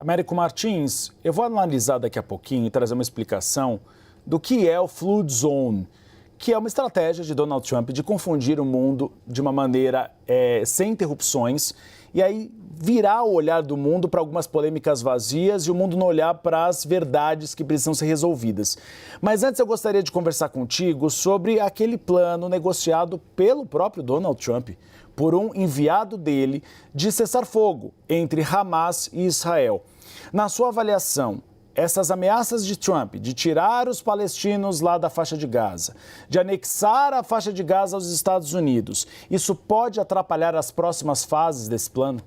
Américo Martins, eu vou analisar daqui a pouquinho e trazer uma explicação do que é o Flood Zone, que é uma estratégia de Donald Trump de confundir o mundo de uma maneira sem interrupções e aí virar o olhar do mundo para algumas polêmicas vazias e o mundo não olhar para as verdades que precisam ser resolvidas. Mas antes eu gostaria de conversar contigo sobre aquele plano negociado pelo próprio Donald Trump por um enviado dele de cessar fogo entre Hamas e Israel. Na sua avaliação, essas ameaças de Trump de tirar os palestinos lá da faixa de Gaza, de anexar a faixa de Gaza aos Estados Unidos, isso pode atrapalhar as próximas fases desse plano?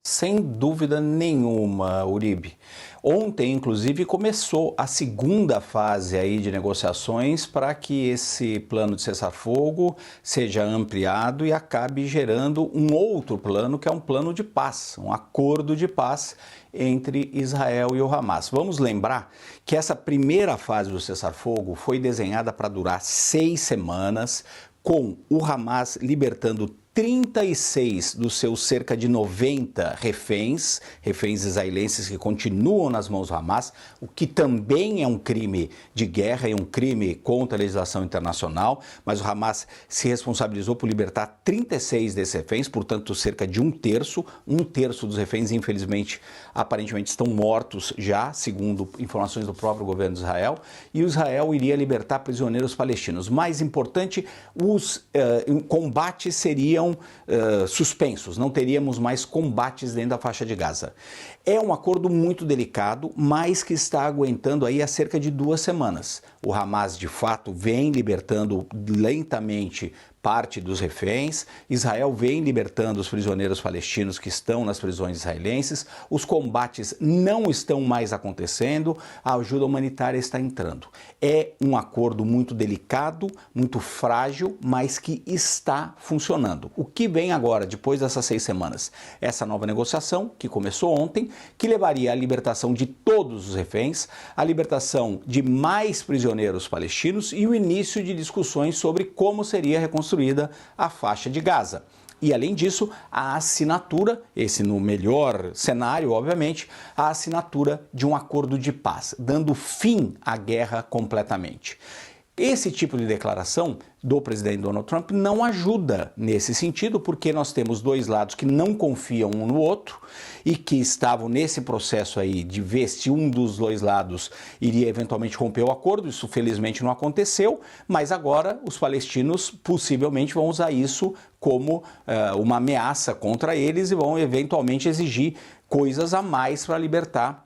Sem dúvida nenhuma, Uribe. Ontem, inclusive, começou a segunda fase aí de negociações para que esse plano de cessar-fogo seja ampliado e acabe gerando um outro plano, que é um plano de paz, um acordo de paz entre Israel e o Hamas. Vamos lembrar que essa primeira fase do cessar-fogo foi desenhada para durar 6 semanas, com o Hamas libertando 36 dos seus cerca de 90 reféns israelenses que continuam nas mãos do Hamas, o que também é um crime de guerra e um crime contra a legislação internacional, mas o Hamas se responsabilizou por libertar 36 desses reféns, portanto cerca de um terço dos reféns, infelizmente, aparentemente estão mortos já, segundo informações do próprio governo de Israel, e o Israel iria libertar prisioneiros palestinos. Mais importante, os combates seriam suspensos, não teríamos mais combates dentro da faixa de Gaza. É um acordo muito delicado, mas que está aguentando aí há cerca de 2 semanas. O Hamas, de fato, vem libertando lentamente parte dos reféns, Israel vem libertando os prisioneiros palestinos que estão nas prisões israelenses, os combates não estão mais acontecendo, a ajuda humanitária está entrando. É um acordo muito delicado, muito frágil, mas que está funcionando. O que vem agora, depois dessas 6 semanas? Essa nova negociação, que começou ontem, que levaria à libertação de todos os reféns, a libertação de mais prisioneiros palestinos e o início de discussões sobre como seria reconstruída a faixa de Gaza. E, além disso, a assinatura, esse no melhor cenário, obviamente, a assinatura de um acordo de paz, dando fim à guerra completamente. Esse tipo de declaração do presidente Donald Trump não ajuda nesse sentido, porque nós temos dois lados que não confiam um no outro e que estavam nesse processo aí de ver se um dos dois lados iria eventualmente romper o acordo. Isso felizmente não aconteceu, mas agora os palestinos possivelmente vão usar isso como uma ameaça contra eles e vão eventualmente exigir coisas a mais para libertar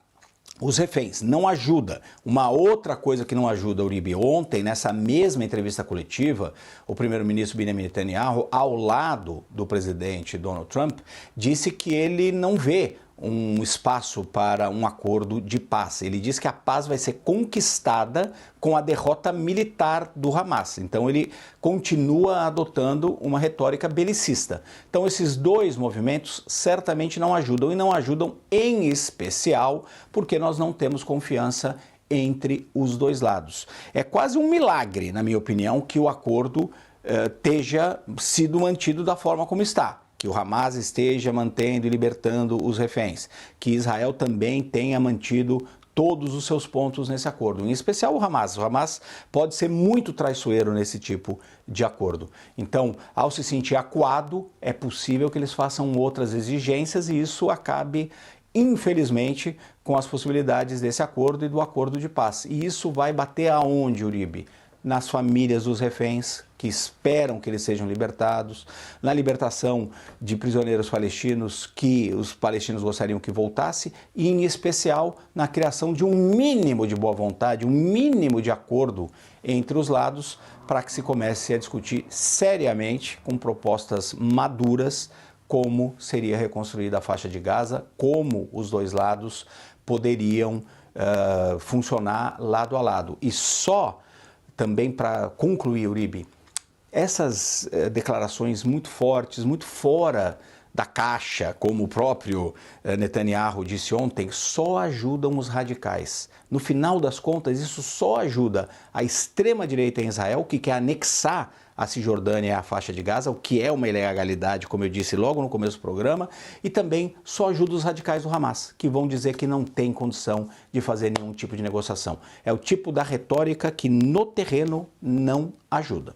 os reféns. Não ajuda. Uma outra coisa que não ajuda, Uribe, ontem, nessa mesma entrevista coletiva, o primeiro-ministro Benjamin Netanyahu, ao lado do presidente Donald Trump, disse que ele não vê um espaço para um acordo de paz. Ele diz que a paz vai ser conquistada com a derrota militar do Hamas. Então ele continua adotando uma retórica belicista. Então esses dois movimentos certamente não ajudam, e não ajudam em especial porque nós não temos confiança entre os dois lados. É quase um milagre, na minha opinião, que o acordo esteja sido mantido da forma como está. Que o Hamas esteja mantendo e libertando os reféns, que Israel também tenha mantido todos os seus pontos nesse acordo, em especial o Hamas. O Hamas pode ser muito traiçoeiro nesse tipo de acordo. Então, ao se sentir acuado, é possível que eles façam outras exigências e isso acabe, infelizmente, com as possibilidades desse acordo e do acordo de paz. E isso vai bater aonde, Uribe? Nas famílias dos reféns, que esperam que eles sejam libertados, na libertação de prisioneiros palestinos que os palestinos gostariam que voltasse e, em especial, na criação de um mínimo de boa vontade, um mínimo de acordo entre os lados para que se comece a discutir seriamente, com propostas maduras, como seria reconstruída a faixa de Gaza, como os dois lados poderiam funcionar lado a lado. E só também para concluir, Uribe, essas declarações muito fortes, muito fora da caixa, como o próprio Netanyahu disse ontem, só ajudam os radicais. No final das contas, isso só ajuda a extrema-direita em Israel, que quer anexar a Cisjordânia e a faixa de Gaza, o que é uma ilegalidade, como eu disse logo no começo do programa, e também só ajuda os radicais do Hamas, que vão dizer que não tem condição de fazer nenhum tipo de negociação. É o tipo da retórica que no terreno não ajuda.